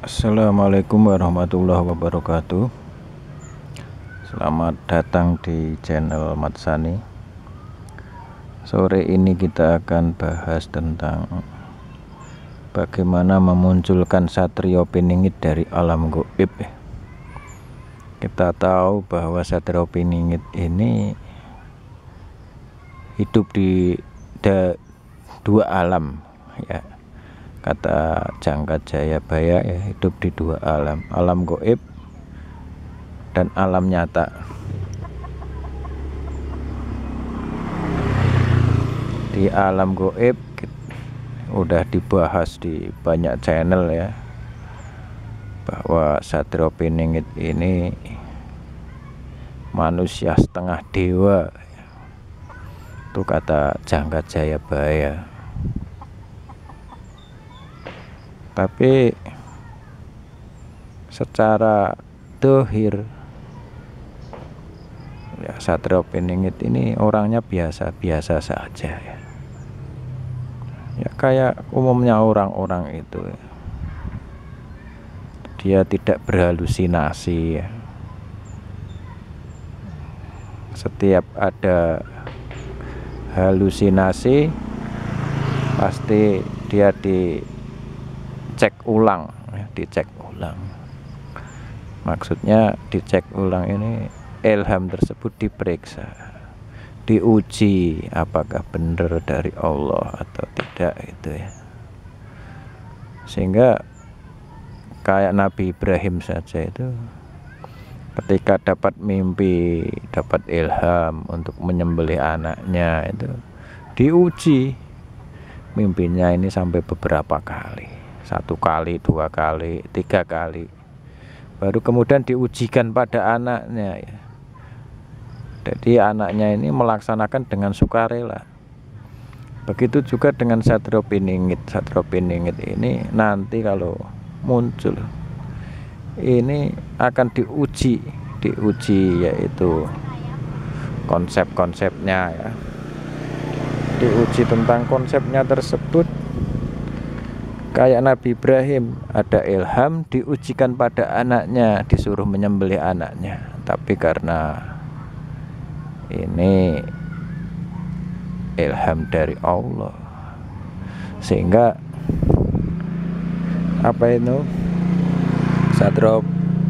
Assalamualaikum warahmatullahi wabarakatuh. Selamat datang di channel Matsani. Sore ini kita akan bahas tentang bagaimana memunculkan Satrio Piningit dari alam gaib. Kita tahu bahwa Satrio Piningit ini hidup di dua alam, ya. Kata Jangkat Jayabaya, ya, hidup di dua alam, alam gaib dan alam nyata. Di alam gaib udah dibahas di banyak channel, ya, bahwa Satrio Piningit ini manusia setengah dewa, itu kata Jangkat Jayabaya. Tapi secara dohir, ya, Satrio Piningit ini orangnya biasa-biasa saja, ya. Ya kayak umumnya orang-orang itu, ya. Dia tidak berhalusinasi, ya. Setiap ada halusinasi pasti dia dicek ulang, ya, dicek ulang. Maksudnya dicek ulang ini ilham tersebut diperiksa, diuji apakah benar dari Allah atau tidak, itu, ya. Sehingga kayak Nabi Ibrahim saja itu ketika dapat mimpi, dapat ilham untuk menyembelih anaknya, itu diuji mimpinya ini sampai beberapa kali. 1 kali, 2 kali, 3 kali, baru kemudian diujikan pada anaknya, ya. Jadi anaknya ini melaksanakan dengan sukarela. Begitu juga dengan Satrio Piningit. Satrio Piningit ini nanti kalau muncul ini akan diuji, yaitu konsep-konsepnya, ya. Diuji tentang konsepnya tersebut. Kayak Nabi Ibrahim, ada ilham, diujikan pada anaknya, disuruh menyembelih anaknya. Tapi karena ini ilham dari Allah, sehingga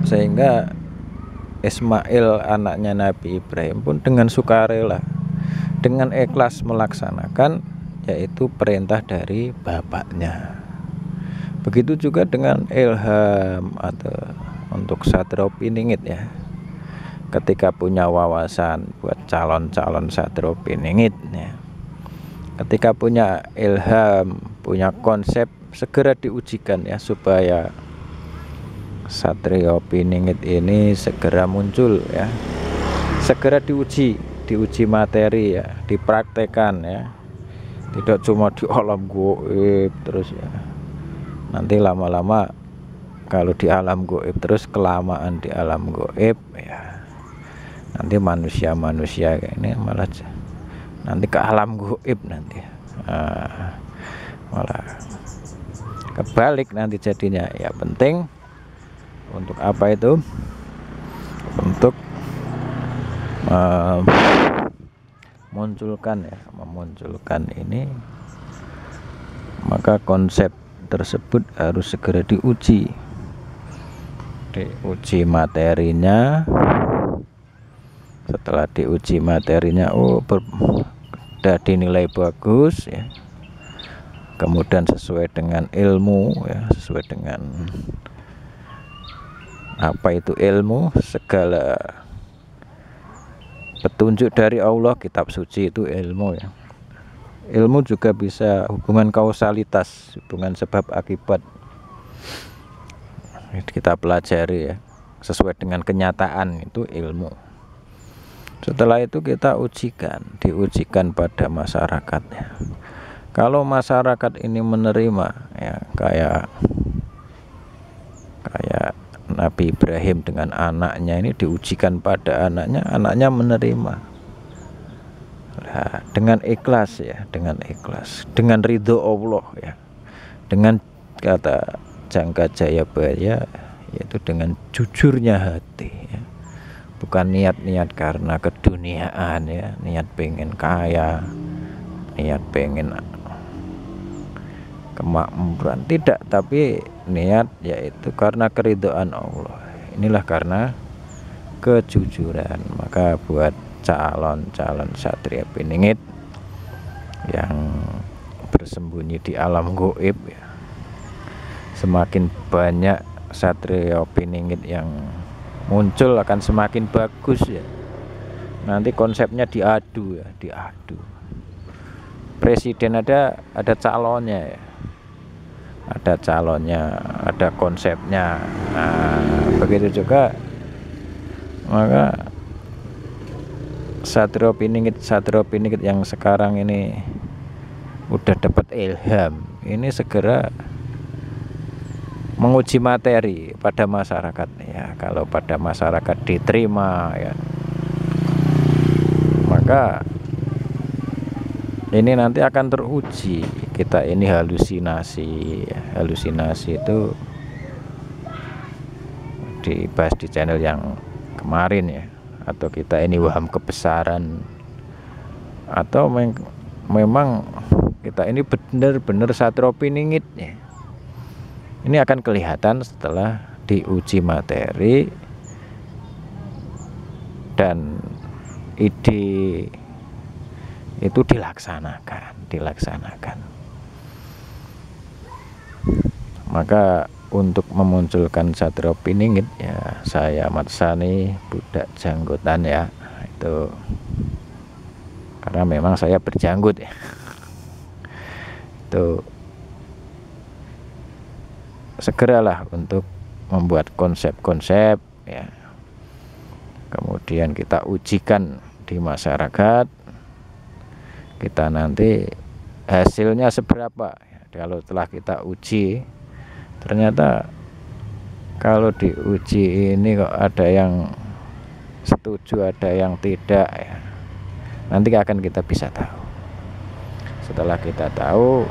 sehingga Ismail anaknya Nabi Ibrahim pun dengan sukarela, dengan ikhlas melaksanakan, yaitu perintah dari bapaknya. Begitu juga dengan ilham atau untuk Satrio Piningit, ya. Ketika punya wawasan buat calon-calon Satrio Piningit, ya. Ketika punya ilham, punya konsep, segera diujikan, ya, supaya Satrio Piningit ini segera muncul, ya. Segera diuji materi, ya, dipraktekan, ya. Tidak cuma di alam gaib terus, ya. Nanti lama-lama kalau di alam gaib terus, kelamaan di alam gaib, ya, nanti manusia ini malah nanti ke alam gaib nanti, malah kebalik nanti jadinya. Ya, penting untuk apa itu, untuk memunculkan ini, maka konsep tersebut harus segera diuji materinya. Setelah diuji materinya, sudah dinilai bagus, ya, kemudian sesuai dengan ilmu, ya, sesuai dengan apa itu ilmu, segala petunjuk dari Allah, kitab suci itu ilmu, ya. Ilmu juga bisa hubungan kausalitas, hubungan sebab akibat, kita pelajari, ya, sesuai dengan kenyataan, itu ilmu. Setelah itu kita diujikan pada masyarakatnya. Kalau masyarakat ini menerima, ya, kayak Nabi Ibrahim dengan anaknya ini diujikan pada anaknya menerima. Nah, dengan ikhlas, ya, dengan ridho Allah, ya, dengan kata Jangka Jayabaya yaitu dengan jujurnya hati ya. Bukan niat-niat karena keduniaan ya, niat pengen kaya, niat pengen kemakmuran, tidak, tapi niat yaitu karena keridhaan Allah. Inilah karena kejujuran. Maka buat calon-calon Satria Piningit yang bersembunyi di alam gaib ya, semakin banyak Satria Piningit yang muncul akan semakin bagus ya. Nanti konsepnya diadu ya, diadu. Presiden ada calonnya ya, ada calonnya, ada konsepnya. Nah, begitu juga maka Satria Piningit yang sekarang ini udah dapat ilham, ini segera menguji materi pada masyarakat ya. Kalau pada masyarakat diterima ya, maka ini nanti akan teruji. Kita ini halusinasi itu dibahas di channel yang kemarin ya, atau kita ini waham kebesaran, atau memang kita ini benar-benar Satria Piningit ya. Ini akan kelihatan setelah diuji materi dan ide itu dilaksanakan. Maka untuk memunculkan Satria Piningit ya, saya Ahmad Sani, budak janggotan ya, itu karena memang saya berjanggut ya, itu segeralah untuk membuat konsep-konsep ya, kemudian kita ujikan di masyarakat, kita nanti hasilnya seberapa ya. Kalau telah kita uji, ternyata kalau diuji ini kok ada yang setuju, ada yang tidak ya, nanti akan kita bisa tahu. Setelah kita tahu,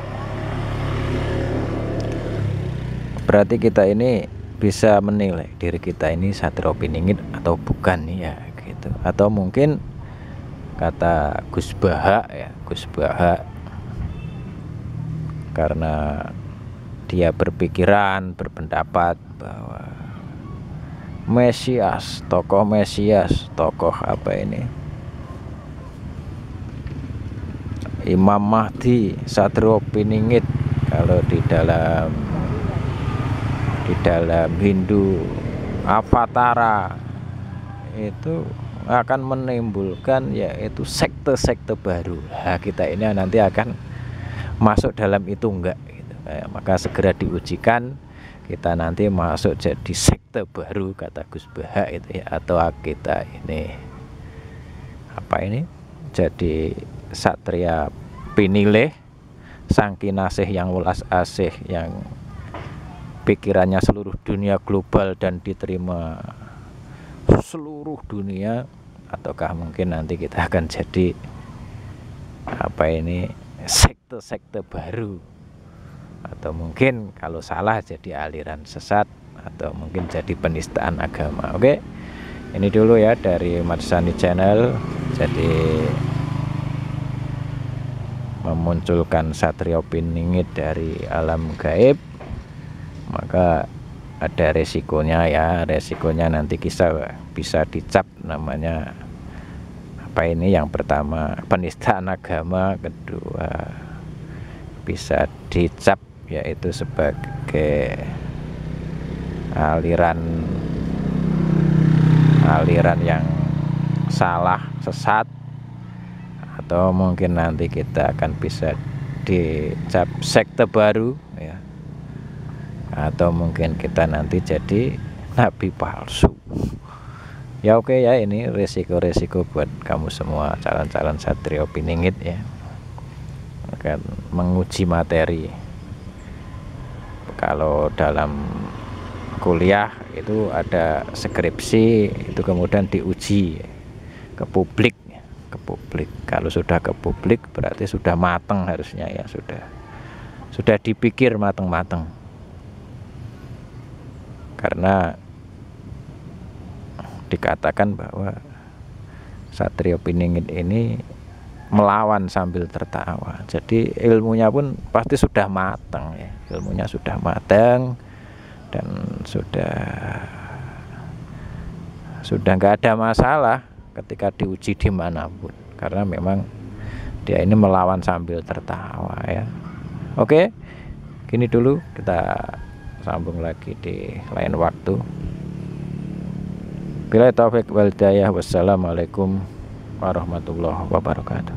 berarti kita ini bisa menilai diri kita ini Satria Piningit atau bukan ya gitu. Atau mungkin kata Gus Baha ya, Gus Baha karena dia berpikiran, berpendapat bahwa Mesias, tokoh apa ini, Imam Mahdi Satria Piningit, kalau di dalam Hindu Avatara itu akan menimbulkan yaitu sekte-sekte baru. Nah, kita ini nanti akan masuk dalam itu enggak gitu. Maka segera diujikan, kita nanti masuk jadi sekte baru kata Gus Baha itu ya, atau kita ini apa ini jadi Satria Pinilih, sang kinasih yang welas asih, yang pikirannya seluruh dunia global dan diterima seluruh dunia. Ataukah mungkin nanti kita akan jadi apa ini sekte-sekte baru, atau mungkin kalau salah jadi aliran sesat, atau mungkin jadi penistaan agama. Oke, ini dulu ya dari Ahmad Sani Channel. Jadi memunculkan Satria Piningit dari alam gaib, maka ada resikonya ya. Resikonya nanti kita bisa dicap namanya apa ini, yang pertama penistaan agama, kedua bisa dicap yaitu sebagai aliran yang salah, sesat, atau mungkin nanti kita akan bisa dicap sekte baru ya, atau mungkin kita nanti jadi nabi palsu ya. Oke ya, ini resiko-resiko buat kamu semua calon-calon Satria Piningit ya, akan menguji materi. Kalau dalam kuliah itu ada skripsi, itu kemudian diuji ke publik. Kalau sudah ke publik berarti sudah mateng harusnya ya, sudah dipikir mateng-mateng. karena dikatakan bahwa Satrio Piningit ini melawan sambil tertawa. Jadi ilmunya pun pasti sudah matang ya, ilmunya sudah matang dan sudah nggak ada masalah ketika diuji dimanapun, karena memang dia ini melawan sambil tertawa ya. Oke, gini dulu, kita sambung lagi di lain waktu. Bila taufik wal hidayah, wassalamualaikum warahmatullahi wabarakatuh.